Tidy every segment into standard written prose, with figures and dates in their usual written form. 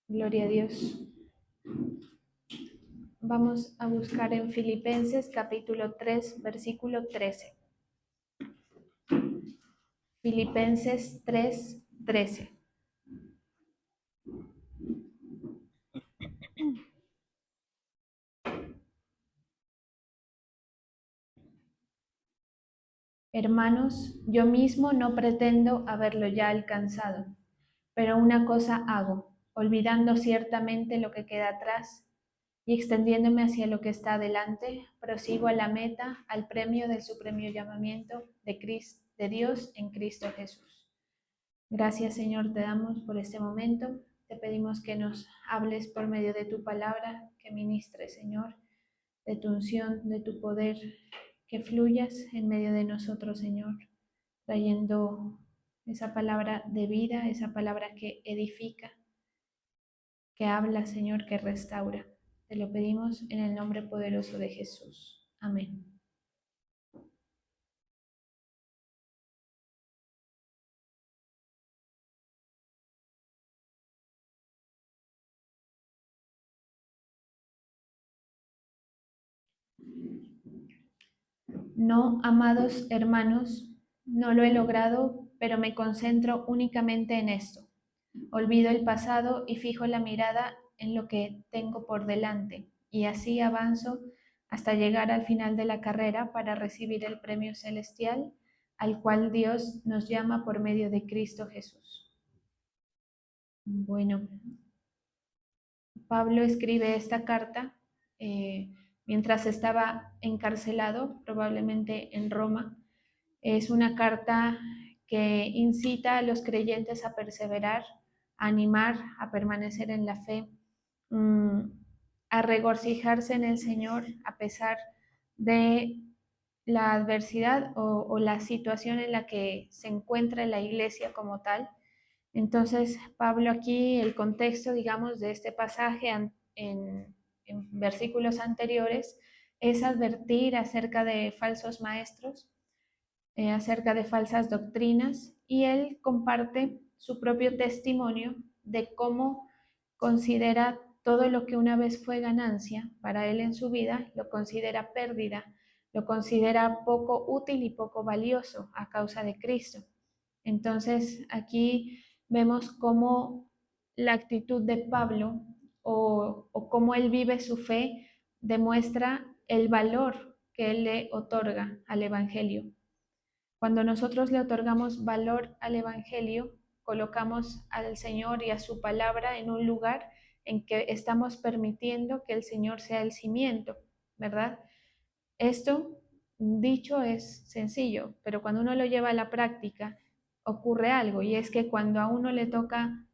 Gloria a Dios. Vamos a buscar en Filipenses capítulo 3, versículo 13. Filipenses 3, 13. Hermanos, yo mismo no pretendo haberlo ya alcanzado, pero una cosa hago, olvidando ciertamente lo que queda atrás y extendiéndome hacia lo que está adelante, prosigo a la meta, al premio del supremo llamamiento de Dios en Cristo Jesús. Gracias, Señor, te damos por este momento. Te pedimos que nos hables por medio de tu palabra, que ministres, Señor, de tu unción, de tu poder, que fluyas en medio de nosotros, Señor, trayendo esa palabra de vida, esa palabra que edifica, que habla, Señor, que restaura. Te lo pedimos en el nombre poderoso de Jesús. Amén. No, amados hermanos, no lo he logrado, pero me concentro únicamente en esto. Olvido el pasado y fijo la mirada en lo que tengo por delante, y así avanzo hasta llegar al final de la carrera para recibir el premio celestial al cual Dios nos llama por medio de Cristo Jesús. Bueno, Pablo escribe esta carta mientras estaba encarcelado, probablemente en Roma. Es una carta que incita a los creyentes a perseverar, a animar, a permanecer en la fe, a regocijarse en el Señor a pesar de la adversidad o la situación en la que se encuentra la iglesia como tal. Entonces, Pablo aquí, el contexto, digamos, de este pasaje en versículos anteriores es advertir acerca de falsos maestros, acerca de falsas doctrinas, y él comparte su propio testimonio de cómo considera todo lo que una vez fue ganancia para él en su vida, lo considera pérdida, lo considera poco útil y poco valioso a causa de Cristo. Entonces aquí vemos cómo la actitud de Pablo o cómo él vive su fe demuestra el valor que él le otorga al Evangelio. Cuando nosotros le otorgamos valor al Evangelio, colocamos al Señor y a su palabra en un lugar en que estamos permitiendo que el Señor sea el cimiento, ¿verdad? Esto dicho es sencillo, pero cuando uno lo lleva a la práctica, ocurre algo, y es que cuando a uno le toca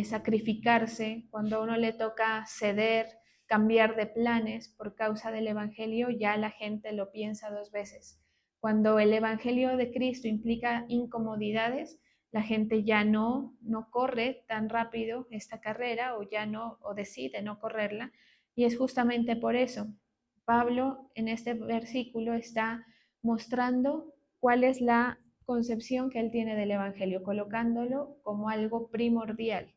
sacrificarse, cuando a uno le toca ceder, cambiar de planes por causa del Evangelio, ya la gente lo piensa dos veces. Cuando el Evangelio de Cristo implica incomodidades, la gente ya no corre tan rápido esta carrera o ya no, o decide no correrla, y es justamente por eso. Pablo en este versículo está mostrando cuál es la concepción que él tiene del Evangelio, colocándolo como algo primordial.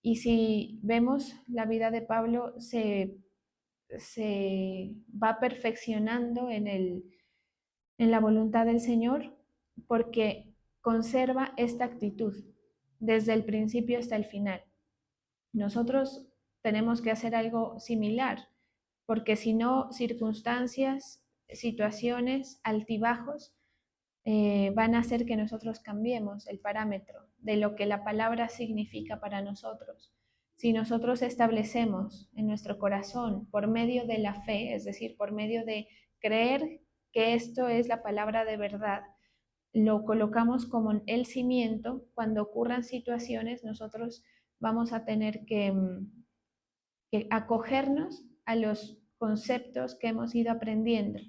Y si vemos la vida de Pablo, se va perfeccionando en la voluntad del Señor porque conserva esta actitud desde el principio hasta el final. Nosotros tenemos que hacer algo similar, porque si no, circunstancias, situaciones, altibajos, van a hacer que nosotros cambiemos el parámetro de lo que la palabra significa para nosotros. Si nosotros establecemos en nuestro corazón, por medio de la fe, es decir, por medio de creer que esto es la palabra de verdad, lo colocamos como el cimiento, cuando ocurran situaciones, nosotros vamos a tener que acogernos a los conceptos que hemos ido aprendiendo,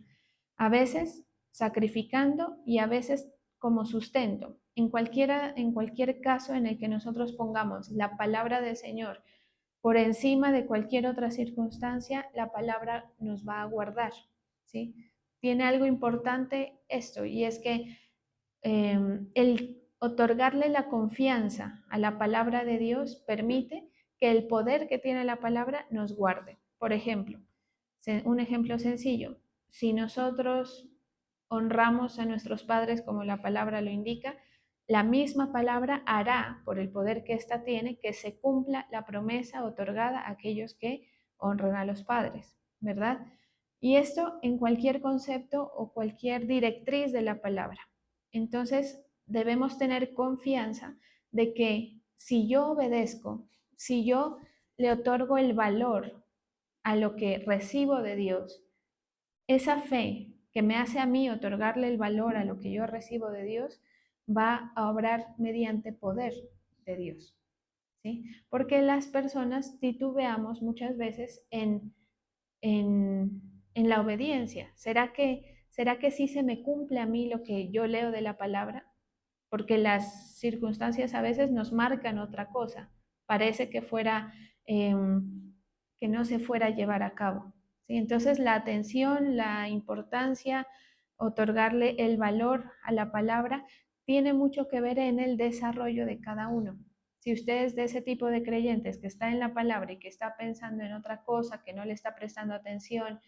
a veces sacrificando y a veces como sustento. En cualquier caso en el que nosotros pongamos la palabra del Señor por encima de cualquier otra circunstancia, la palabra nos va a guardar, ¿sí? Tiene algo importante esto, y es que otorgarle la confianza a la palabra de Dios permite que el poder que tiene la palabra nos guarde. Por ejemplo, un ejemplo sencillo, si nosotros honramos a nuestros padres como la palabra lo indica, la misma palabra hará, por el poder que ésta tiene, que se cumpla la promesa otorgada a aquellos que honran a los padres, ¿verdad? Y esto en cualquier concepto o cualquier directriz de la palabra. Entonces, debemos tener confianza de que si yo obedezco, si yo le otorgo el valor a lo que recibo de Dios, esa fe que me hace a mí otorgarle el valor a lo que yo recibo de Dios, va a obrar mediante poder de Dios, ¿sí? Porque las personas titubeamos muchas veces en la obediencia. ¿Será que sí se me cumple a mí lo que yo leo de la palabra? Porque las circunstancias a veces nos marcan otra cosa. Parece que fuera, que no se fuera a llevar a cabo. ¿Sí? Entonces la atención, la importancia, otorgarle el valor a la palabra, tiene mucho que ver en el desarrollo de cada uno. Si usted es de ese tipo de creyentes que está en la palabra y que está pensando en otra cosa, que no le está prestando atención,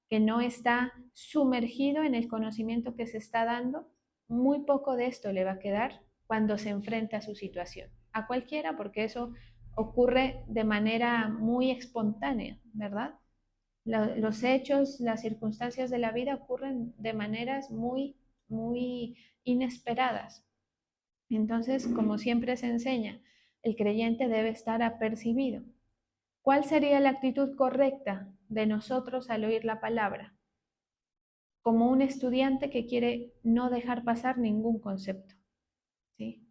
que no está sumergido en el conocimiento que se está dando, muy poco de esto le va a quedar cuando se enfrenta a su situación. A cualquiera, porque eso ocurre de manera muy espontánea, ¿verdad? Los hechos, las circunstancias de la vida ocurren de maneras muy inesperadas. Entonces, como siempre se enseña, el creyente debe estar apercibido. ¿Cuál sería la actitud correcta de nosotros al oír la palabra? Como un estudiante que quiere no dejar pasar ningún concepto, ¿sí?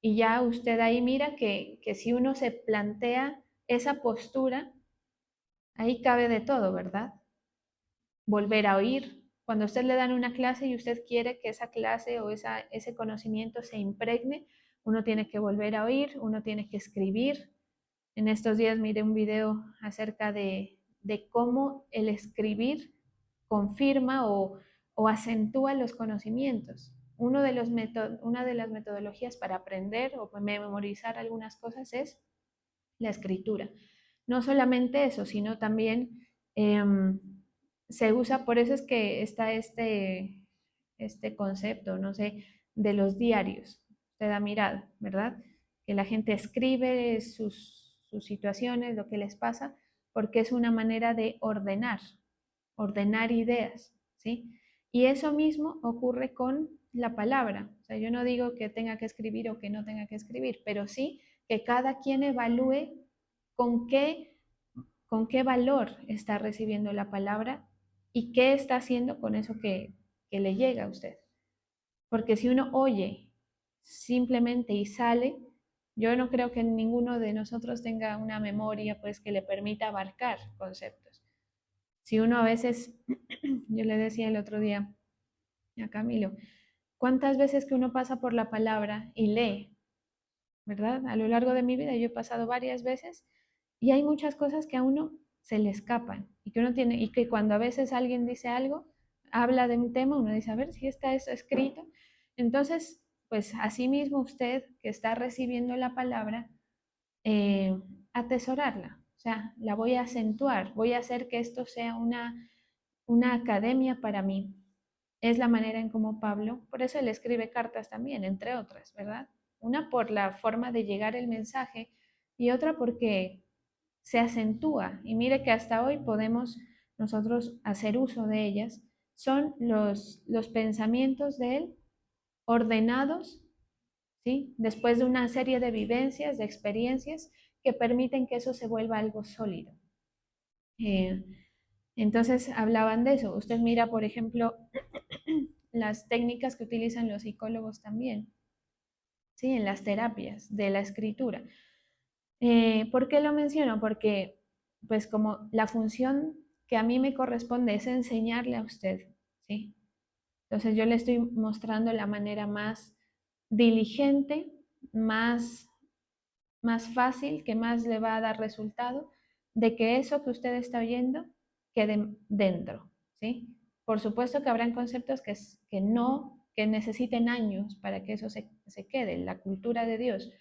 Y ya usted ahí mira que si uno se plantea esa postura, ahí cabe de todo, ¿verdad? Volver a oír. Cuando a usted le dan una clase y usted quiere que esa clase o ese conocimiento se impregne, uno tiene que volver a oír, uno tiene que escribir. En estos días miré un video acerca de cómo el escribir confirma o acentúa los conocimientos. Una de las metodologías para aprender o memorizar algunas cosas es la escritura. No solamente eso, sino también se usa, por eso es que está este concepto, no sé, de los diarios. Usted da mirada, ¿verdad? Que la gente escribe sus situaciones, lo que les pasa, porque es una manera de ordenar ideas, ¿sí? Y eso mismo ocurre con la palabra. O sea, yo no digo que tenga que escribir o que no tenga que escribir, pero sí que cada quien evalúe con qué, con qué valor está recibiendo la palabra y qué está haciendo con eso que le llega a usted. Porque si uno oye simplemente y sale, yo no creo que ninguno de nosotros tenga una memoria pues que le permita abarcar conceptos. Si uno a veces, yo le decía el otro día a Camilo, ¿cuántas veces que uno pasa por la palabra y lee, verdad? A lo largo de mi vida yo he pasado varias veces y hay muchas cosas que a uno se le escapan y que uno tiene, y que cuando a veces alguien dice algo, habla de un tema, uno dice, a ver si está eso escrito. Entonces, pues así mismo usted que está recibiendo la palabra, eh, atesorarla, o sea, la voy a acentuar, voy a hacer que esto sea una academia para mí. Es la manera en cómo Pablo, por eso él escribe cartas también, entre otras, ¿verdad? Una por la forma de llegar el mensaje y otra porque se acentúa. Y mire que hasta hoy podemos nosotros hacer uso de ellas. Son los pensamientos de él ordenados, ¿sí? Después de una serie de vivencias, de experiencias que permiten que eso se vuelva algo sólido. Eh, entonces hablaban de eso. Usted mira, por ejemplo, las técnicas que utilizan los psicólogos también, ¿sí? En las terapias de la escritura. ¿Por qué lo menciono? Porque, pues, como la función que a mí me corresponde es enseñarle a usted, ¿sí? Entonces yo le estoy mostrando la manera más diligente, más fácil, que más le va a dar resultado, de que eso que usted está oyendo quede dentro, ¿sí? Por supuesto que habrán conceptos que no que necesiten años para que eso se quede, la cultura de Dios,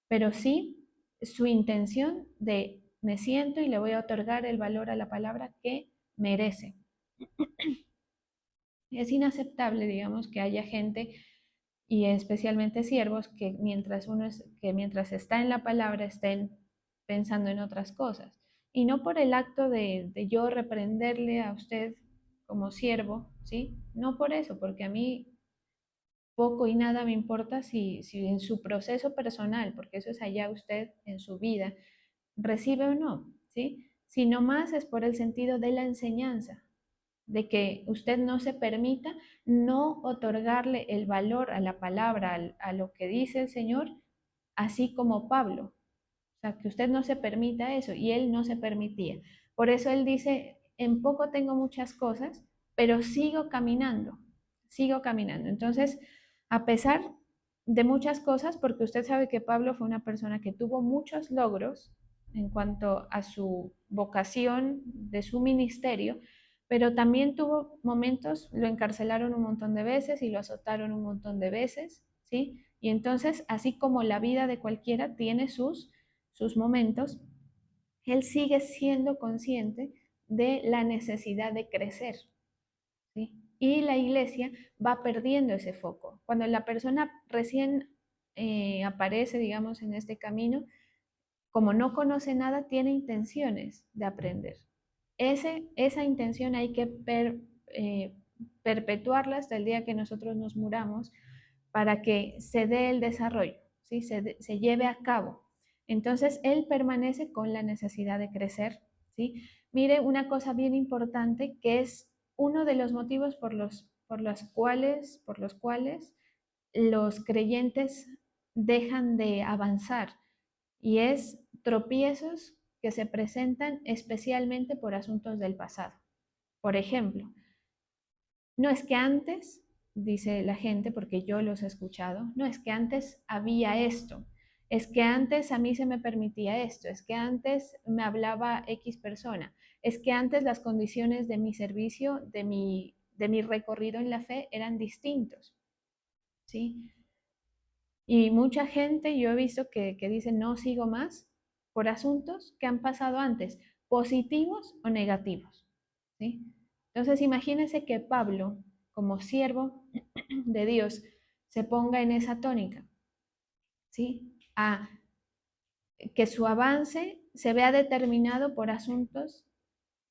pero sí su intención de me siento y le voy a otorgar el valor a la palabra que merece. Es inaceptable, digamos, que haya gente y especialmente siervos que mientras está en la palabra estén pensando en otras cosas. Y no por el acto de yo reprenderle a usted como siervo, ¿sí? No por eso, porque a mí poco y nada me importa si en su proceso personal, porque eso es allá usted en su vida, recibe o no, ¿sí? Sino más es por el sentido de la enseñanza, de que usted no se permita no otorgarle el valor a la palabra, a lo que dice el Señor, así como Pablo. O sea, que usted no se permita eso y él no se permitía. Por eso él dice, en poco tengo muchas cosas, pero sigo caminando, sigo caminando. Entonces, a pesar de muchas cosas, porque usted sabe que Pablo fue una persona que tuvo muchos logros en cuanto a su vocación de su ministerio, pero también tuvo momentos, lo encarcelaron un montón de veces y lo azotaron un montón de veces, ¿sí? Y entonces, así como la vida de cualquiera tiene sus momentos, él sigue siendo consciente de la necesidad de crecer, ¿sí? Y la iglesia va perdiendo ese foco. Cuando la persona recién aparece, digamos, en este camino, como no conoce nada, tiene intenciones de aprender. Esa intención hay que perpetuarla hasta el día que nosotros nos muramos para que se dé el desarrollo, ¿sí? Se lleve a cabo. Entonces, él permanece con la necesidad de crecer, ¿sí? Mire, una cosa bien importante que es uno de los motivos por los cuales los creyentes dejan de avanzar y es tropiezos que se presentan especialmente por asuntos del pasado. Por ejemplo, no es que antes, dice la gente, porque yo los he escuchado, no es que antes había esto, es que antes a mí se me permitía esto, es que antes me hablaba X persona, es que antes las condiciones de mi servicio, de mi recorrido en la fe eran distintos, ¿sí? Y mucha gente yo he visto que dice no sigo más por asuntos que han pasado antes, positivos o negativos, ¿sí? Entonces imagínense que Pablo, como siervo de Dios, se ponga en esa tónica, ¿sí? A que su avance se vea determinado por asuntos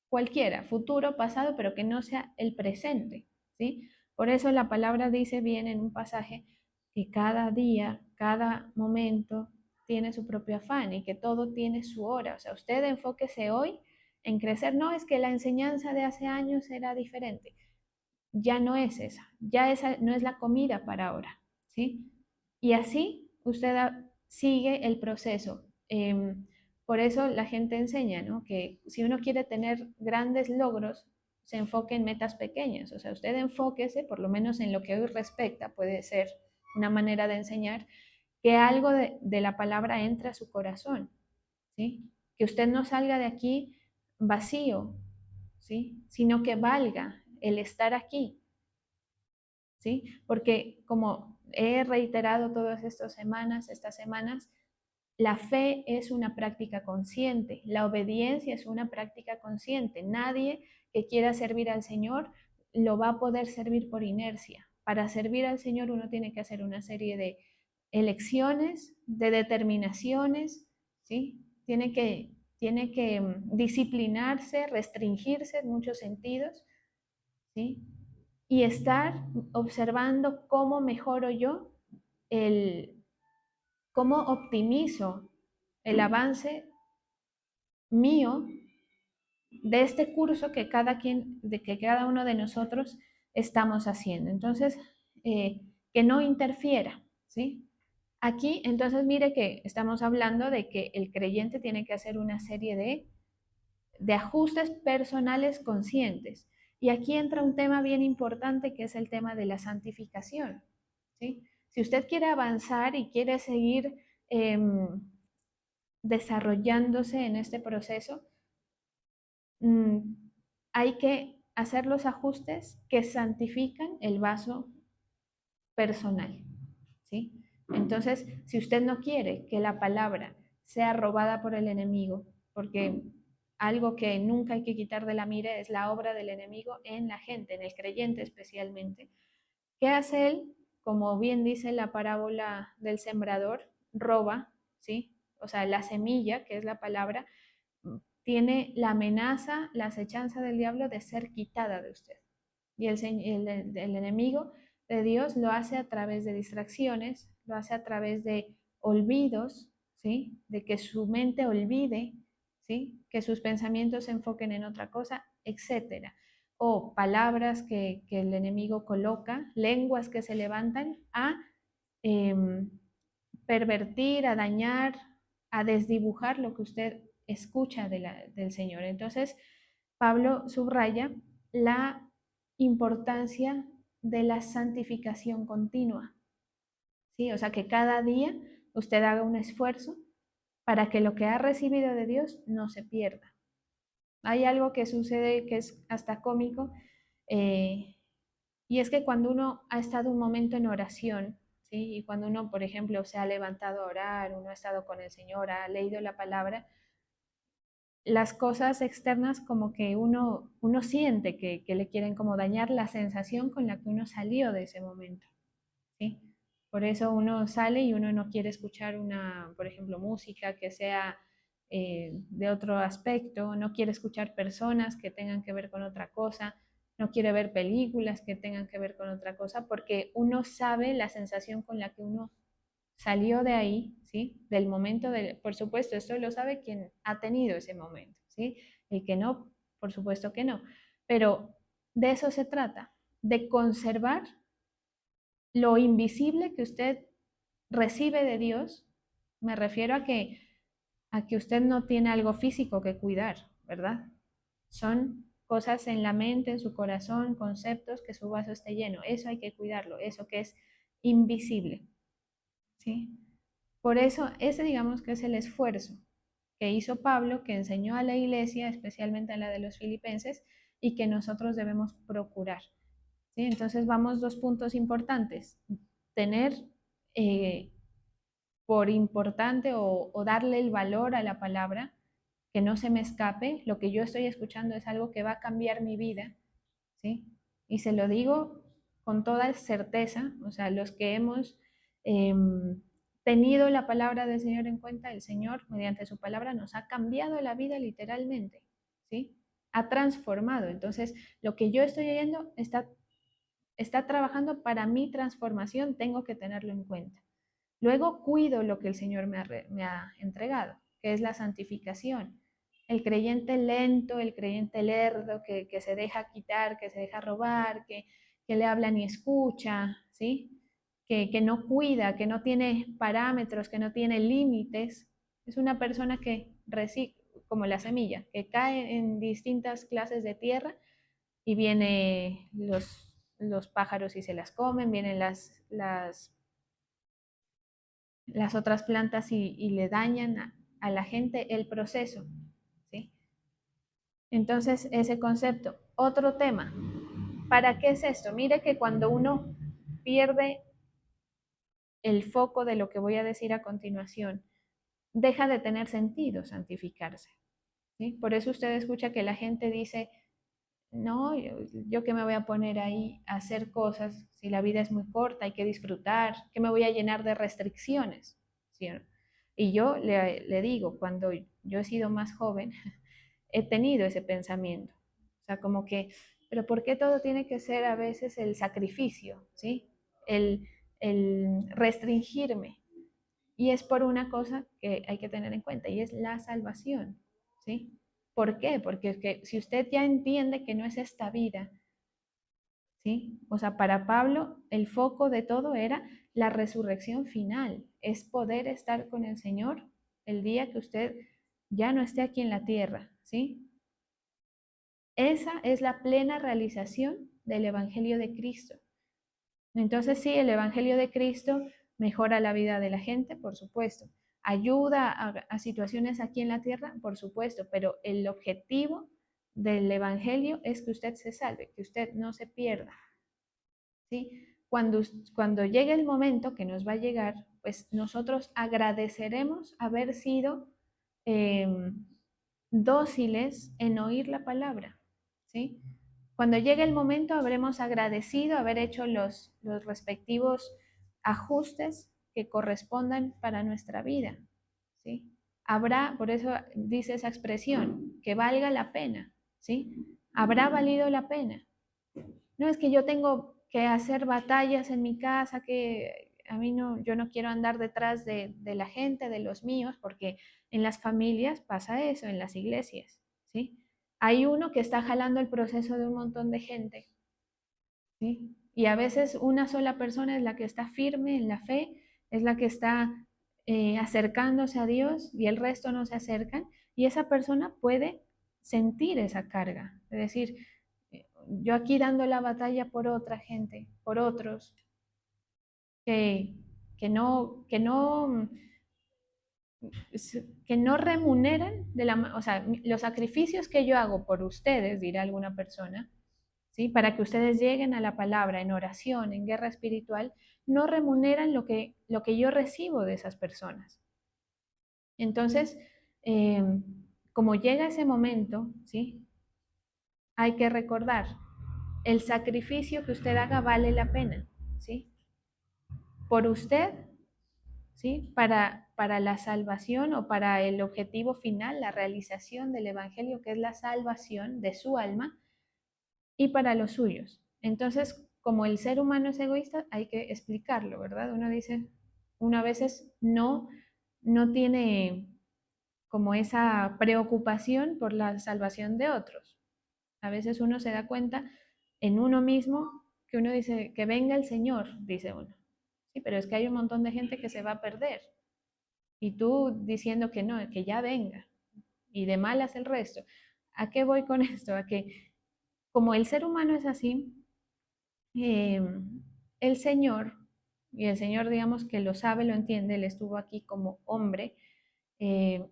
cualquiera, futuro, pasado, pero que no sea el presente, ¿sí? Por eso la palabra dice bien en un pasaje que cada día, cada momento tiene su propio afán y que todo tiene su hora. O sea, usted enfóquese hoy en crecer. No es que la enseñanza de hace años era diferente. Ya no es esa. Ya esa no es la comida para ahora, ¿sí? Y así usted sigue el proceso. Por eso la gente enseña, ¿no? Que si uno quiere tener grandes logros, se enfoque en metas pequeñas. O sea, usted enfóquese, por lo menos en lo que hoy respecta, puede ser una manera de enseñar, que algo de la palabra entre a su corazón, ¿sí? Que usted no salga de aquí vacío, ¿sí? Sino que valga el estar aquí, ¿sí? Porque como he reiterado todas estas semanas, la fe es una práctica consciente, la obediencia es una práctica consciente. Nadie que quiera servir al Señor lo va a poder servir por inercia. Para servir al Señor uno tiene que hacer una serie de elecciones, de determinaciones, ¿sí? Tiene que disciplinarse, restringirse en muchos sentidos, ¿sí? Y estar observando cómo mejoro yo el, cómo optimizo el avance mío de este curso que cada uno de nosotros estamos haciendo. Entonces, que no interfiera, ¿sí? Aquí, entonces, mire que estamos hablando de que el creyente tiene que hacer una serie de ajustes personales conscientes. Y aquí entra un tema bien importante que es el tema de la santificación, ¿sí? Si usted quiere avanzar y quiere seguir eh, desarrollándose en este proceso, mm, hay que hacer los ajustes que santifican el vaso personal, ¿sí? Entonces, si usted no quiere que la palabra sea robada por el enemigo, porque algo que nunca hay que quitar de la mira es la obra del enemigo en la gente, en el creyente especialmente. ¿Qué hace él? Como bien dice la parábola del sembrador, roba, ¿sí? O sea, la semilla, que es la palabra, tiene la amenaza, la acechanza del diablo de ser quitada de usted. Y el enemigo de Dios lo hace a través de distracciones, lo hace a través de olvidos, ¿sí? De que su mente olvide, ¿sí? Que sus pensamientos se enfoquen en otra cosa, etcétera. O palabras que el enemigo coloca, lenguas que se levantan a eh, pervertir, a dañar, a desdibujar lo que usted escucha del Señor. Entonces, Pablo subraya la importancia de la santificación continua, ¿sí? O sea, que cada día usted haga un esfuerzo para que lo que ha recibido de Dios no se pierda. Hay algo que sucede que es hasta cómico, eh, y es que cuando uno ha estado un momento en oración, ¿sí? Y cuando uno, por ejemplo, se ha levantado a orar, uno ha estado con el Señor, ha leído la palabra, las cosas externas como que uno siente que le quieren como dañar la sensación con la que uno salió de ese momento, ¿sí? Por eso uno sale y uno no quiere escuchar una, por ejemplo, música que sea de otro aspecto, no quiere escuchar personas que tengan que ver con otra cosa, no quiere ver películas que tengan que ver con otra cosa, porque uno sabe la sensación con la que uno salió de ahí, ¿sí? Del momento del, por supuesto, esto lo sabe quien ha tenido ese momento, ¿sí? El que no, por supuesto que no. Pero de eso se trata, de conservar lo invisible que usted recibe de Dios. Me refiero a que usted no tiene algo físico que cuidar, ¿verdad? Son cosas en la mente, en su corazón, conceptos, que su vaso esté lleno. Eso hay que cuidarlo, eso que es invisible, ¿sí? Por eso, ese digamos que es el esfuerzo que hizo Pablo, que enseñó a la iglesia, especialmente a la de los filipenses, y que nosotros debemos procurar, ¿sí? Entonces vamos dos puntos importantes. Tener eh, por importante o darle el valor a la palabra, que no se me escape, lo que yo estoy escuchando es algo que va a cambiar mi vida, ¿sí? Y se lo digo con toda certeza, o sea, los que hemos eh, tenido la palabra del Señor en cuenta, el Señor, mediante su palabra, nos ha cambiado la vida literalmente, ¿sí? Ha transformado. Entonces, lo que yo estoy oyendo está trabajando para mi transformación, tengo que tenerlo en cuenta. Luego cuido lo que el Señor me ha entregado, que es la santificación. El creyente lento, el creyente lerdo, que se deja quitar, que se deja robar, que le habla ni escucha, ¿sí? Que no cuida, que no tiene parámetros, que no tiene límites. Es una persona que recibe, como la semilla, que cae en distintas clases de tierra y vienen los pájaros y se las comen, vienen las otras plantas y le dañan a la gente el proceso, ¿sí? Entonces, ese concepto. Otro tema, ¿para qué es esto? Mire que cuando uno pierde el foco de lo que voy a decir a continuación, deja de tener sentido santificarse, ¿sí? Por eso usted escucha que la gente dice, no, yo que me voy a poner ahí a hacer cosas si la vida es muy corta, hay que disfrutar, que me voy a llenar de restricciones, ¿sí? Y yo le digo, cuando yo he sido más joven, he tenido ese pensamiento, o sea, como que, pero ¿por qué todo tiene que ser a veces el sacrificio, ¿sí? El, el restringirme. Y es por una cosa que hay que tener en cuenta y es la salvación, ¿sí? ¿Por qué? Porque es que si usted ya entiende que no es esta vida, ¿sí? O sea, para Pablo el foco de todo era la resurrección final, es poder estar con el Señor el día que usted ya no esté aquí en la tierra, ¿sí? Esa es la plena realización del Evangelio de Cristo. Entonces sí, el Evangelio de Cristo mejora la vida de la gente, por supuesto. Ayuda a situaciones aquí en la tierra, por supuesto, pero el objetivo del Evangelio es que usted se salve, que usted no se pierda, ¿sí? cuando llegue el momento que nos va a llegar, pues nosotros agradeceremos haber sido dóciles en oír la palabra, ¿sí? Cuando llegue el momento habremos agradecido haber hecho los respectivos ajustes que correspondan para nuestra vida, ¿sí? Habrá, por eso dice esa expresión, que valga la pena, ¿sí? Habrá valido la pena. No es que yo tengo que hacer batallas en mi casa, que a mí no, yo no quiero andar detrás de la gente, de los míos, porque en las familias pasa eso, en las iglesias, ¿sí? Hay uno que está jalando el proceso de un montón de gente, ¿sí? Y a veces una sola persona es la que está firme en la fe, es la que está acercándose a Dios y el resto no se acercan, y esa persona puede sentir esa carga, es decir, yo aquí dando la batalla por otra gente, por otros, que, que no remuneran o sea, los sacrificios que yo hago por ustedes, dirá alguna persona, ¿sí? Para que ustedes lleguen a la palabra en oración, en guerra espiritual, no remuneran lo que yo recibo de esas personas. Entonces, eh, como llega ese momento, ¿sí? Hay que recordar, el sacrificio que usted haga vale la pena, ¿sí? Por usted, ¿sí? Para la salvación o para el objetivo final, la realización del Evangelio, que es la salvación de su alma, y para los suyos. Entonces, como el ser humano es egoísta, hay que explicarlo, ¿verdad? Uno dice, uno a veces no tiene como esa preocupación por la salvación de otros. A veces uno se da cuenta en uno mismo que uno dice, que venga el Señor, dice uno. Sí, pero es que hay un montón de gente que se va a perder. Y tú diciendo que no, que ya venga. Y de malas el resto. ¿A qué voy con esto? A que como el ser humano es así, eh, el Señor, y el Señor digamos que lo sabe, lo entiende, él estuvo aquí como hombre, eh,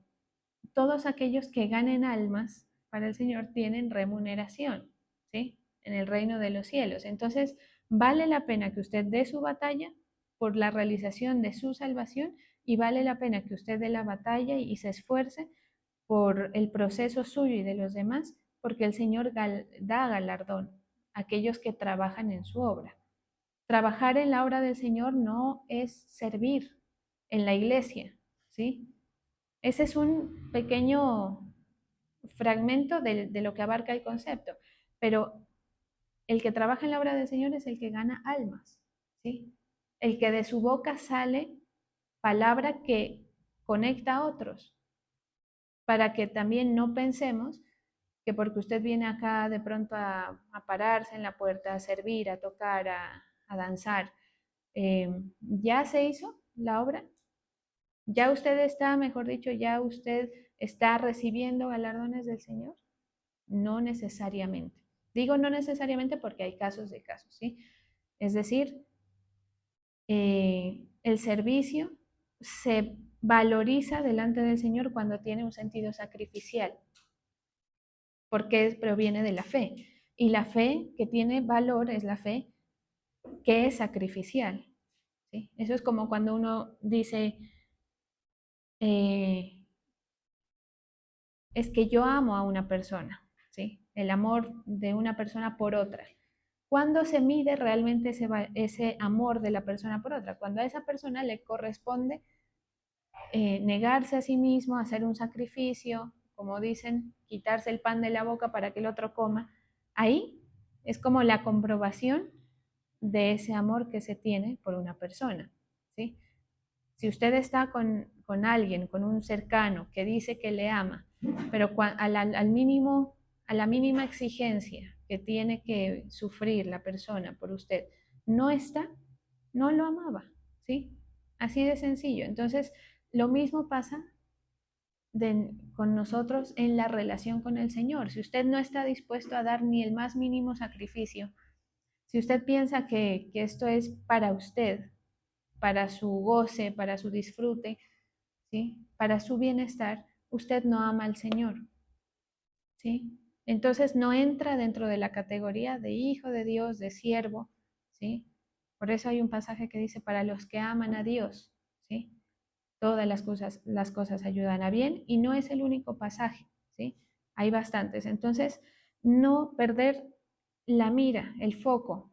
todos aquellos que ganen almas para el Señor tienen remuneración, ¿sí? En el reino de los cielos. Entonces, vale la pena que usted dé su batalla por la realización de su salvación y vale la pena que usted dé la batalla y se esfuerce por el proceso suyo y de los demás, porque el Señor da galardón a aquellos que trabajan en su obra. Trabajar en la obra del Señor no es servir en la iglesia, ¿sí? Ese es un pequeño fragmento de lo que abarca el concepto, pero el que trabaja en la obra del Señor es el que gana almas, ¿sí? El que de su boca sale palabra que conecta a otros, para que también no pensemos que porque usted viene acá de pronto a pararse en la puerta, a servir, a tocar, a danzar, ya se hizo la obra, ya usted está, mejor dicho, ya usted está recibiendo galardones del Señor. No necesariamente. Digo no necesariamente porque hay casos de casos, ¿sí? Es decir, el servicio se valoriza delante del Señor cuando tiene un sentido sacrificial, porque proviene de la fe. Y la fe que tiene valor es la fe que es sacrificial, ¿sí? Eso es como cuando uno dice, eh, es que yo amo a una persona, ¿sí? El amor de una persona por otra. ¿Cuándo se mide realmente ese amor de la persona por otra? Cuando a esa persona le corresponde negarse a sí mismo, hacer un sacrificio, como dicen, quitarse el pan de la boca para que el otro coma. Ahí es como la comprobación de ese amor que se tiene por una persona, ¿sí? Si usted está con alguien, con un cercano que dice que le ama, pero al mínimo, a la mínima exigencia que tiene que sufrir la persona por usted, no está, no lo amaba, ¿sí? Así de sencillo. Entonces, lo mismo pasa con nosotros en la relación con el Señor. Si usted no está dispuesto a dar ni el más mínimo sacrificio, si usted piensa que esto es para usted, para su goce, para su disfrute, ¿sí? Para su bienestar, usted no ama al Señor, ¿sí? Entonces no entra dentro de la categoría de hijo de Dios, de siervo, ¿sí? Por eso hay un pasaje que dice, para los que aman a Dios, ¿sí? Todas las cosas ayudan a bien, y no es el único pasaje, ¿sí? Hay bastantes. Entonces, no perder la mira, el foco.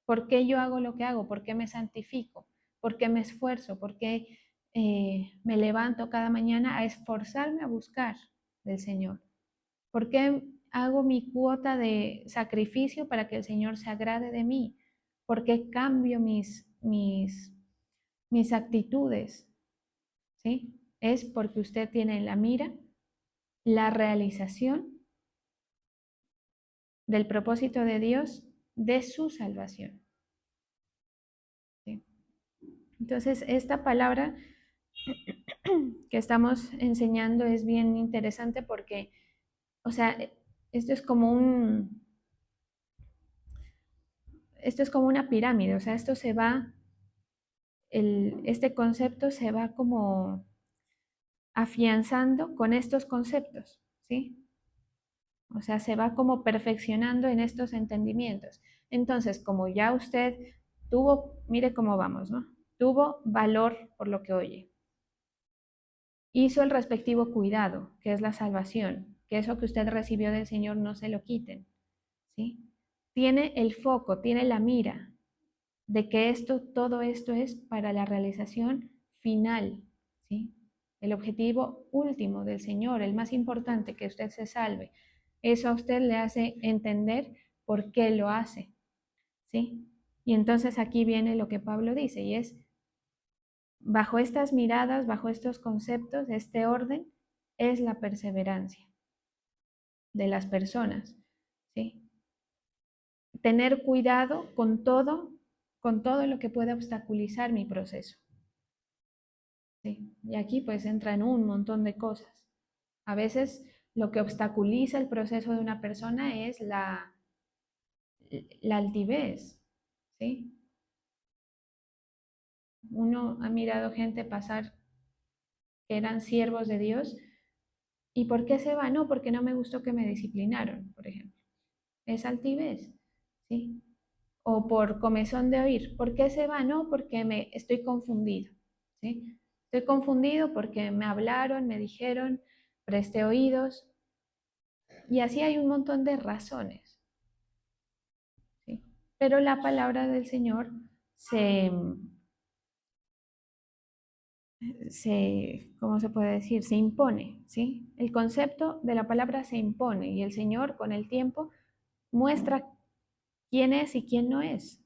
¿Por qué yo hago lo que hago? ¿Por qué me santifico? ¿Por qué me esfuerzo? ¿Por qué me levanto cada mañana a esforzarme a buscar del Señor? ¿Por qué hago mi cuota de sacrificio para que el Señor se agrade de mí? ¿Por qué cambio mis actitudes? ¿Sí? Es porque usted tiene en la mira la realización del propósito de Dios de su salvación. ¿Sí? Entonces, esta palabra que estamos enseñando es bien interesante porque, o sea, esto es como esto es como una pirámide, o sea, esto se va, este concepto se va como afianzando con estos conceptos, ¿sí? O sea, se va como perfeccionando en estos entendimientos. Entonces, como ya usted tuvo, mire cómo vamos, ¿no? Tuvo valor por lo que oye. Hizo el respectivo cuidado, que es la salvación, que eso que usted recibió del Señor no se lo quiten, ¿sí? Tiene el foco, tiene la mira de que todo esto es para la realización final, ¿sí? El objetivo último del Señor, el más importante, que usted se salve. Eso a usted le hace entender por qué lo hace, ¿sí? Y entonces aquí viene lo que Pablo dice, y es, bajo estas miradas, bajo estos conceptos, este orden, es la perseverancia de las personas, ¿sí? Tener cuidado con todo lo que pueda obstaculizar mi proceso. ¿Sí? Y aquí pues entran un montón de cosas. A veces lo que obstaculiza el proceso de una persona es la altivez, ¿sí? Uno ha mirado gente pasar que eran siervos de Dios. ¿Y por qué se va? No, porque no me gustó que me disciplinaron, por ejemplo. Es altivez, ¿sí? O por comezón de oír. ¿Por qué se va? No, porque me estoy confundido, ¿sí? Estoy confundido porque me hablaron, me dijeron, presté oídos, y así hay un montón de razones, ¿sí? Pero la palabra del Señor se, ¿cómo se puede decir? Se impone, ¿sí? El concepto de la palabra se impone, y el Señor con el tiempo muestra quién es y quién no es.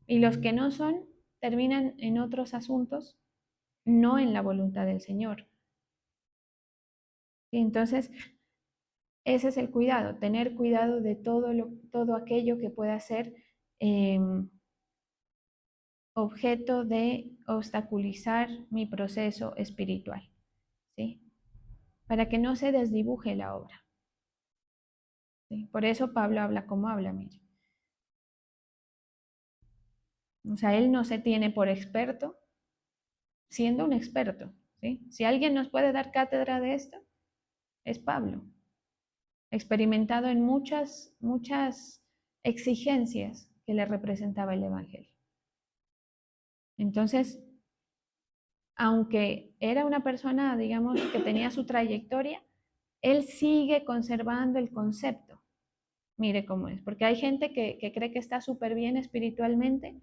Y los que no son terminan en otros asuntos, no en la voluntad del Señor. Y entonces, ese es el cuidado, tener cuidado de todo aquello que pueda ser eh, objeto de obstaculizar mi proceso espiritual, ¿sí? Para que no se desdibuje la obra, ¿sí? Por eso Pablo habla como habla, mire. O sea, él no se tiene por experto siendo un experto, ¿sí? Si alguien nos puede dar cátedra de esto, es Pablo, experimentado en muchas exigencias que le representaba el Evangelio. Entonces, aunque era una persona, digamos, que tenía su trayectoria, él sigue conservando el concepto. Mire cómo es, porque hay gente que cree que está súper bien espiritualmente,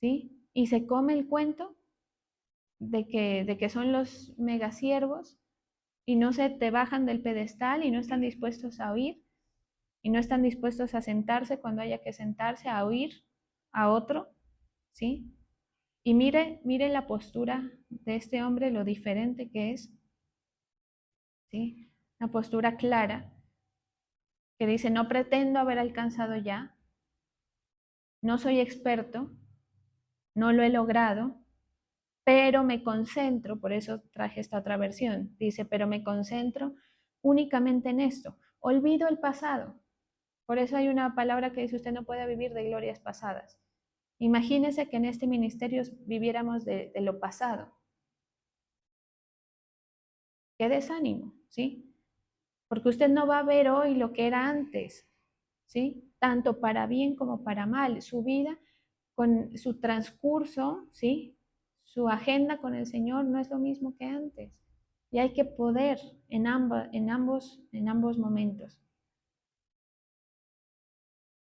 ¿sí? Y se come el cuento de que son los megasiervos, y no se te bajan del pedestal y no están dispuestos a oír, y no están dispuestos a sentarse cuando haya que sentarse, a oír a otro, ¿sí? Y mire la postura de este hombre, lo diferente que es, ¿sí? Una postura clara que dice, no pretendo haber alcanzado ya, no soy experto, no lo he logrado, pero me concentro, por eso traje esta otra versión, dice, pero me concentro únicamente en esto, olvido el pasado. Por eso hay una palabra que dice, usted no puede vivir de glorias pasadas. Imagínese que en este ministerio viviéramos de lo pasado. Qué desánimo, ¿sí? Porque usted no va a ver hoy lo que era antes, ¿sí? Tanto para bien como para mal. Su vida con su transcurso, ¿sí? Su agenda con el Señor no es lo mismo que antes. Y hay que poder en ambos momentos.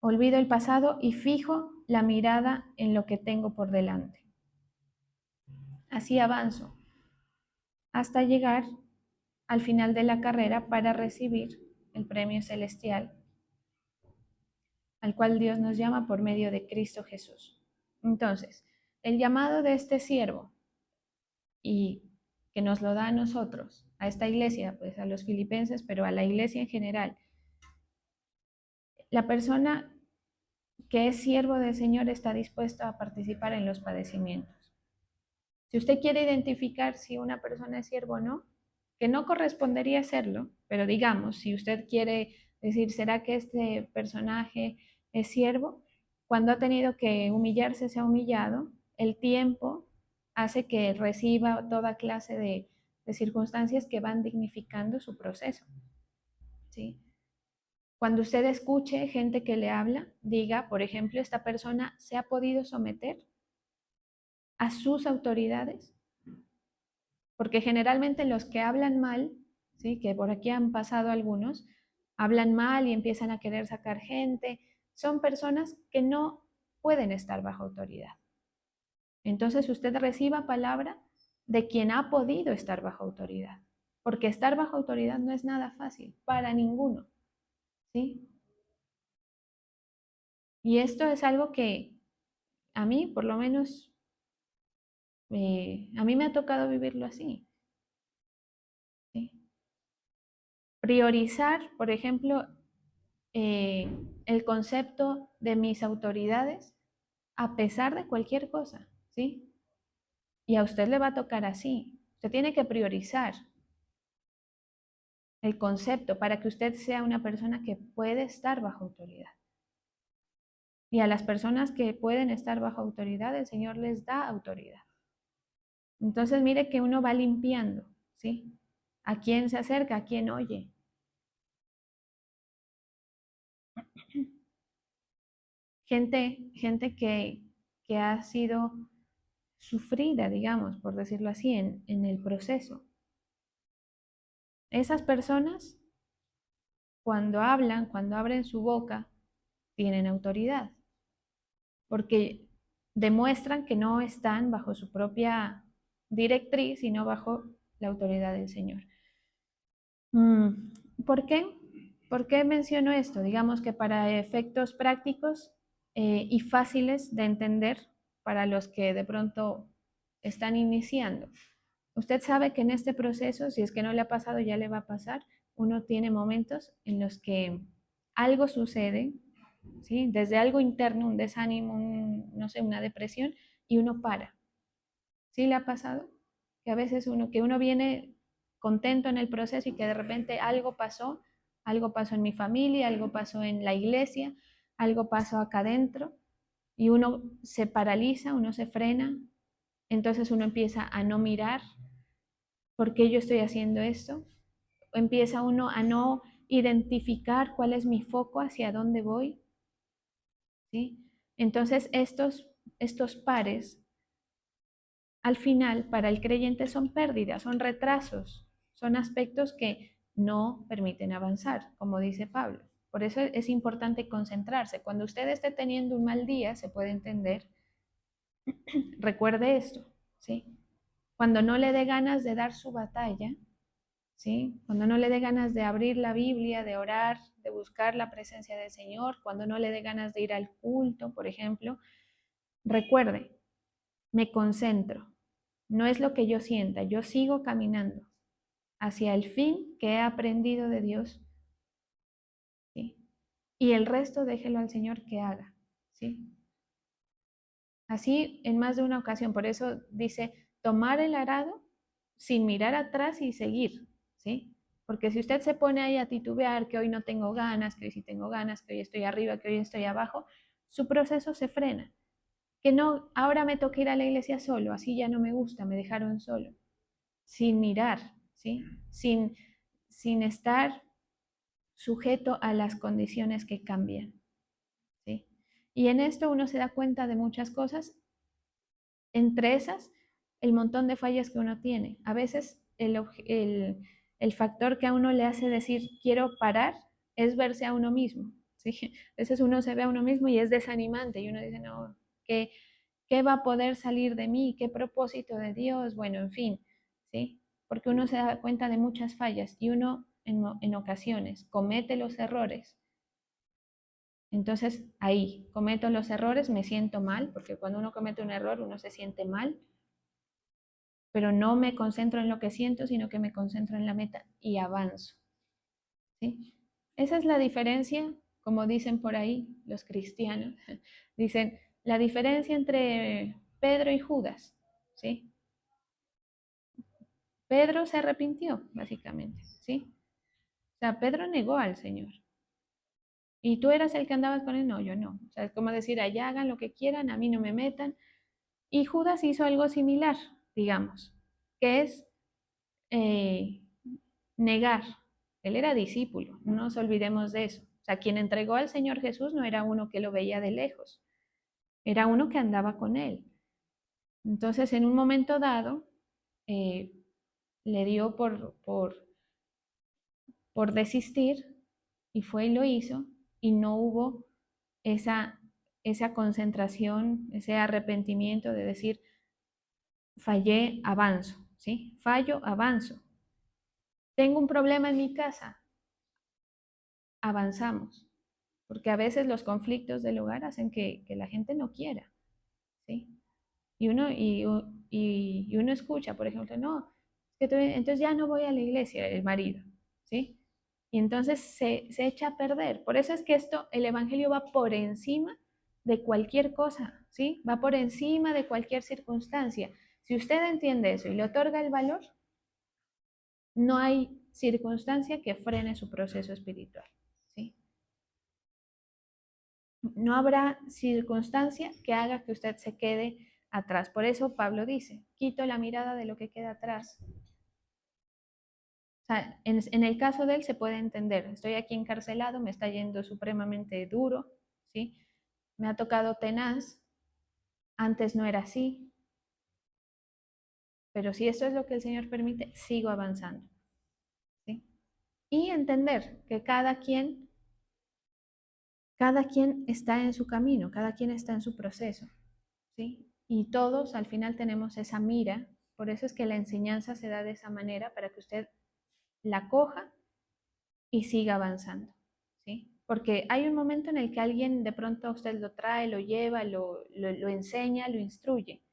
Olvido el pasado y fijo la mirada en lo que tengo por delante. Así avanzo hasta llegar al final de la carrera para recibir el premio celestial al cual Dios nos llama por medio de Cristo Jesús. Entonces, el llamado de este siervo y que nos lo da a nosotros, a esta iglesia, pues a los filipenses, pero a la iglesia en general, la persona que es siervo del Señor está dispuesto a participar en los padecimientos. Si usted quiere identificar si una persona es siervo o no, que no correspondería serlo, pero digamos, si usted quiere decir, ¿será que este personaje es siervo? Cuando ha tenido que humillarse, se ha humillado, el tiempo hace que reciba toda clase de circunstancias que van dignificando su proceso. ¿Sí? Cuando usted escuche gente que le habla, diga, por ejemplo, esta persona se ha podido someter a sus autoridades, porque generalmente los que hablan mal, ¿sí? Que por aquí han pasado algunos, hablan mal y empiezan a querer sacar gente, son personas que no pueden estar bajo autoridad. Entonces usted reciba palabra de quien ha podido estar bajo autoridad, porque estar bajo autoridad no es nada fácil para ninguno, ¿sí? Y esto es algo que a mí, por lo menos, a mí me ha tocado vivirlo así, ¿sí? Priorizar, por ejemplo, el concepto de mis autoridades a pesar de cualquier cosa, ¿sí? Y a usted le va a tocar así. Usted tiene que priorizar el concepto para que usted sea una persona que puede estar bajo autoridad. Y a las personas que pueden estar bajo autoridad, el Señor les da autoridad. Entonces, mire que uno va limpiando, ¿sí? A quién se acerca, a quién oye. Gente que ha sido sufrida, digamos, por decirlo así, en el proceso. Esas personas, cuando hablan, cuando abren su boca, tienen autoridad, porque demuestran que no están bajo su propia directriz, sino bajo la autoridad del Señor. ¿Por qué? ¿Por qué menciono esto? Digamos que para efectos prácticos y fáciles de entender para los que de pronto están iniciando. Usted sabe que en este proceso, si es que no le ha pasado, ya le va a pasar, uno tiene momentos en los que algo sucede, ¿sí? Desde algo interno, un desánimo, no sé, una depresión, y uno para. ¿Sí le ha pasado? Que a veces que uno viene contento en el proceso y que de repente algo pasó en mi familia, algo pasó en la iglesia, algo pasó acá adentro, y uno se paraliza, uno se frena, entonces uno empieza a no mirar por qué yo estoy haciendo esto, empieza uno a no identificar cuál es mi foco, hacia dónde voy, ¿sí? Entonces estos pares al final para el creyente son pérdidas, son retrasos, son aspectos que no permiten avanzar, como dice Pablo. Por eso es importante concentrarse. Cuando usted esté teniendo un mal día, se puede entender, recuerde esto, ¿sí? Cuando no le dé ganas de dar su batalla, ¿sí? Cuando no le dé ganas de abrir la Biblia, de orar, de buscar la presencia del Señor, cuando no le dé ganas de ir al culto, por ejemplo, recuerde, me concentro. No es lo que yo sienta, yo sigo caminando hacia el fin que he aprendido de Dios, ¿sí? Y el resto déjelo al Señor que haga, ¿sí? Así en más de una ocasión, por eso dice, tomar el arado sin mirar atrás y seguir, ¿sí? Porque si usted se pone ahí a titubear, que hoy no tengo ganas, que hoy sí tengo ganas, que hoy estoy arriba, que hoy estoy abajo, su proceso se frena. Que no, ahora me toca ir a la iglesia solo, así ya no me gusta, me dejaron solo, sin mirar, ¿sí? Sin estar sujeto a las condiciones que cambian, ¿sí? Y en esto uno se da cuenta de muchas cosas, entre esas, el montón de fallas que uno tiene. A veces el factor que a uno le hace decir quiero parar es verse a uno mismo. ¿Sí? A veces uno se ve a uno mismo y es desanimante y uno dice, no, ¿qué, qué va a poder salir de mí? ¿Qué propósito de Dios? Bueno, en fin, ¿sí? Porque uno se da cuenta de muchas fallas y uno en ocasiones comete los errores. Entonces, ahí cometo los errores, me siento mal, porque cuando uno comete un error uno se siente mal, pero no me concentro en lo que siento, sino que me concentro en la meta y avanzo. ¿Sí? Esa es la diferencia, como dicen por ahí los cristianos, dicen la diferencia entre Pedro y Judas. ¿Sí? Pedro se arrepintió, básicamente. ¿Sí? O sea, Pedro negó al Señor. ¿Y tú eras el que andabas con él? No, yo no. O sea, es como decir, allá hagan lo que quieran, a mí no me metan. Y Judas hizo algo similar, digamos, que es eh, negar. Él era discípulo, no nos olvidemos de eso. O sea, quien entregó al Señor Jesús no era uno que lo veía de lejos, era uno que andaba con él. Entonces, en un momento dado, eh, le dio por desistir y fue y lo hizo y no hubo esa, esa concentración, ese arrepentimiento de decir, fallé, avanzo, ¿sí? Fallo, avanzo. Tengo un problema en mi casa, avanzamos, porque a veces los conflictos del hogar hacen que la gente no quiera, ¿sí? Y uno escucha, por ejemplo, no, entonces ya no voy a la iglesia, el marido, ¿sí? Y entonces se echa a perder. Por eso es que esto, el Evangelio va por encima de cualquier cosa, ¿sí? Va por encima de cualquier circunstancia. Si usted entiende eso y le otorga el valor, no hay circunstancia que frene su proceso espiritual, ¿sí? No habrá circunstancia que haga que usted se quede atrás. Por eso Pablo dice, quito la mirada de lo que queda atrás. O sea, en el caso de él se puede entender, estoy aquí encarcelado, me está yendo supremamente duro, ¿sí? Me ha tocado tenaz, antes no era así, pero si eso es lo que el Señor permite, sigo avanzando, ¿sí? Y entender que cada quien está en su camino, cada quien está en su proceso, ¿sí? Y todos al final tenemos esa mira, por eso es que la enseñanza se da de esa manera, para que usted la coja y siga avanzando, ¿sí? Porque hay un momento en el que alguien de pronto a usted lo trae, lo lleva, lo enseña, lo instruye.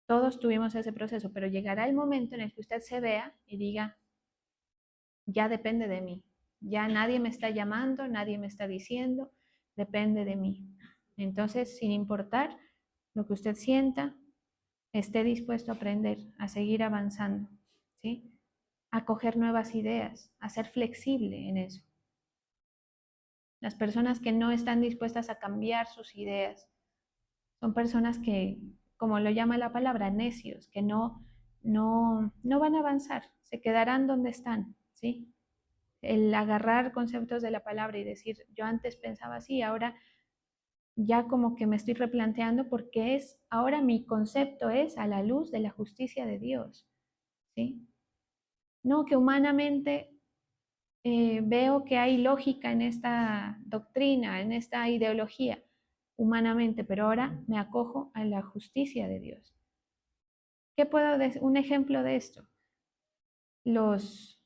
Todos tuvimos ese proceso, pero llegará el momento en el que usted se vea y diga, ya depende de mí, ya nadie me está llamando, nadie me está diciendo, depende de mí. Entonces, sin importar lo que usted sienta, esté dispuesto a aprender, a seguir avanzando, ¿sí? A coger nuevas ideas, a ser flexible en eso. Las personas que no están dispuestas a cambiar sus ideas son personas que, como lo llama la palabra, necios, que no van a avanzar, se quedarán donde están, ¿sí? El agarrar conceptos de la palabra y decir, yo antes pensaba así, ahora ya como que me estoy replanteando porque ahora mi concepto es a la luz de la justicia de Dios, ¿sí? No, que humanamente veo que hay lógica en esta doctrina, en esta ideología, humanamente, pero ahora me acojo a la justicia de Dios. ¿Qué puedo decir? Un ejemplo de esto. Los,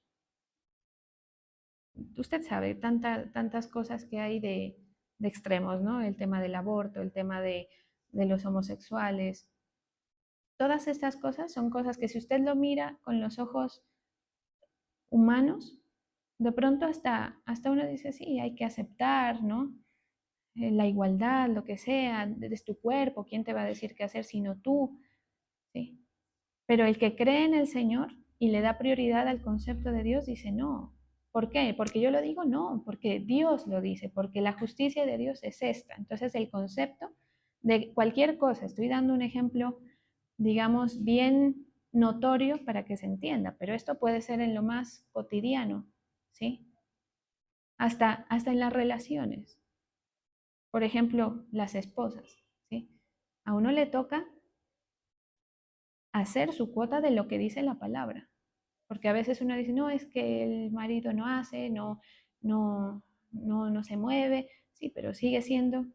usted sabe, tantas cosas que hay de extremos, ¿no? El tema del aborto, el tema de los homosexuales. Todas estas cosas son cosas que si usted lo mira con los ojos humanos, de pronto hasta uno dice, sí, hay que aceptar, ¿no? La igualdad, lo que sea, es tu cuerpo, ¿quién te va a decir qué hacer sino tú? ¿Sí? Pero el que cree en el Señor y le da prioridad al concepto de Dios dice no. ¿Por qué? ¿Porque yo lo digo? No, porque Dios lo dice, porque la justicia de Dios es esta. Entonces el concepto de cualquier cosa, estoy dando un ejemplo, digamos, bien notorio para que se entienda, pero esto puede ser en lo más cotidiano, ¿sí? Hasta en las relaciones. Por ejemplo, las esposas, ¿sí? A uno le toca hacer su cuota de lo que dice la palabra, porque a veces uno dice, no, es que el marido no hace, no se mueve, sí, pero sigue siendo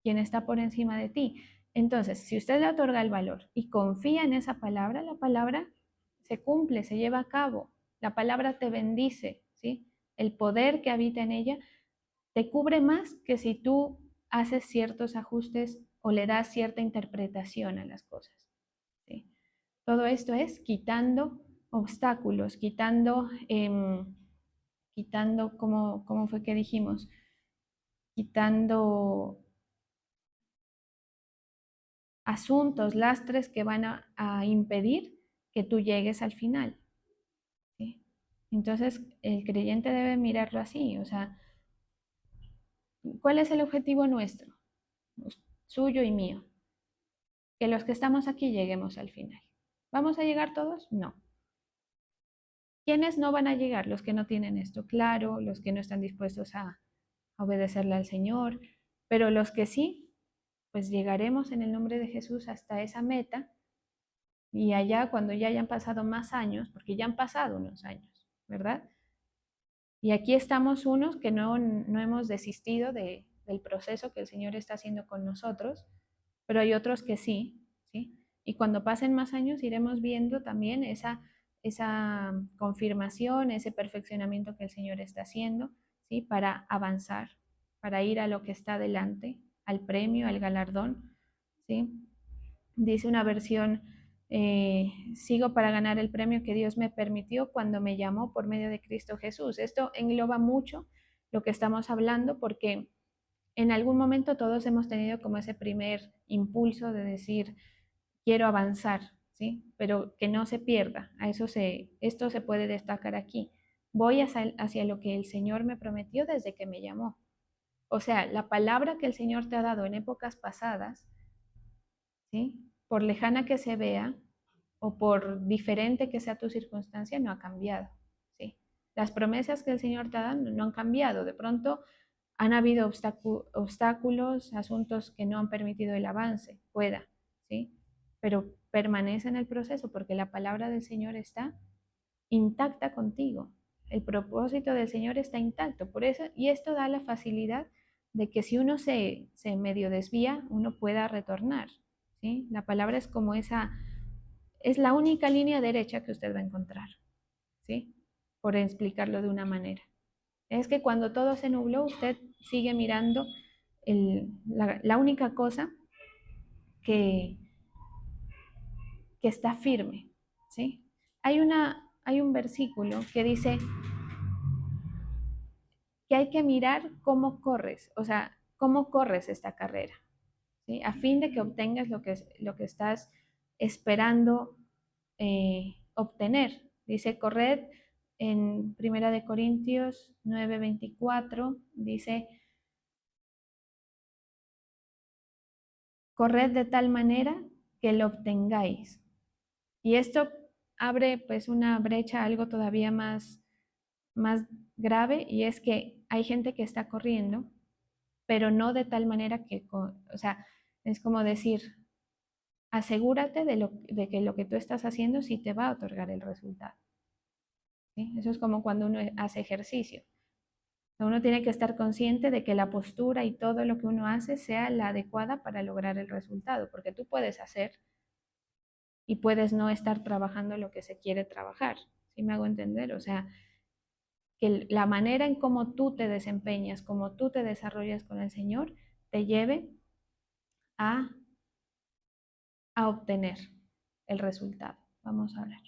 quien está por encima de ti. Entonces, si usted le otorga el valor y confía en esa palabra, la palabra se cumple, se lleva a cabo, la palabra te bendice, ¿sí? El poder que habita en ella te cubre más que si tú haces ciertos ajustes o le das cierta interpretación a las cosas, ¿sí? Todo esto es quitando obstáculos, quitando, ¿cómo fue que dijimos? Quitando asuntos, lastres que van a impedir que tú llegues al final, ¿sí? Entonces, el creyente debe mirarlo así, o sea, ¿cuál es el objetivo nuestro? Suyo y mío. Que los que estamos aquí lleguemos al final. ¿Vamos a llegar todos? No. ¿Quiénes no van a llegar? Los que no tienen esto claro, los que no están dispuestos a obedecerle al Señor, pero los que sí, pues llegaremos en el nombre de Jesús hasta esa meta y allá cuando ya hayan pasado más años, porque ya han pasado unos años, ¿verdad? Y aquí estamos unos que no hemos desistido del proceso que el Señor está haciendo con nosotros, pero hay otros que sí, ¿sí? Y cuando pasen más años iremos viendo también esa confirmación, ese perfeccionamiento que el Señor está haciendo, ¿sí? Para avanzar, para ir a lo que está delante, al premio, al galardón, ¿sí? Dice una versión, sigo para ganar el premio que Dios me permitió cuando me llamó por medio de Cristo Jesús. Esto engloba mucho lo que estamos hablando porque en algún momento todos hemos tenido como ese primer impulso de decir, quiero avanzar, ¿sí? Pero que no se pierda. Esto se puede destacar aquí. Voy hacia lo que el Señor me prometió desde que me llamó. O sea, la palabra que el Señor te ha dado en épocas pasadas, ¿sí? Por lejana que se vea o por diferente que sea tu circunstancia, no ha cambiado, ¿sí? Las promesas que el Señor te ha dado no han cambiado. De pronto han habido obstáculos, asuntos que no han permitido el avance, pueda, ¿sí? Pero permanece en el proceso porque la palabra del Señor está intacta contigo. El propósito del Señor está intacto. Por eso, y esto da la facilidad de que si uno se medio desvía, uno pueda retornar, ¿sí? La palabra es como es la única línea derecha que usted va a encontrar, ¿sí? Por explicarlo de una manera. Es que cuando todo se nubló, usted sigue mirando la única cosa que, que está firme, ¿sí? Hay un versículo que dice que hay que mirar cómo corres, o sea, cómo corres esta carrera, ¿sí? A fin de que obtengas lo que estás esperando obtener. Dice, corred en Primera de Corintios 9:24, dice, corred de tal manera que lo obtengáis. Y esto abre pues una brecha, algo todavía más grave, y es que hay gente que está corriendo, pero no de tal manera o sea, es como decir, asegúrate de que lo que tú estás haciendo sí te va a otorgar el resultado, ¿sí? Eso es como cuando uno hace ejercicio. Uno tiene que estar consciente de que la postura y todo lo que uno hace sea la adecuada para lograr el resultado, porque tú puedes hacer y puedes no estar trabajando lo que se quiere trabajar, ¿sí me hago entender? O sea, que la manera en cómo tú te desempeñas, cómo tú te desarrollas con el Señor, te lleve a, a obtener el resultado. Vamos a hablar.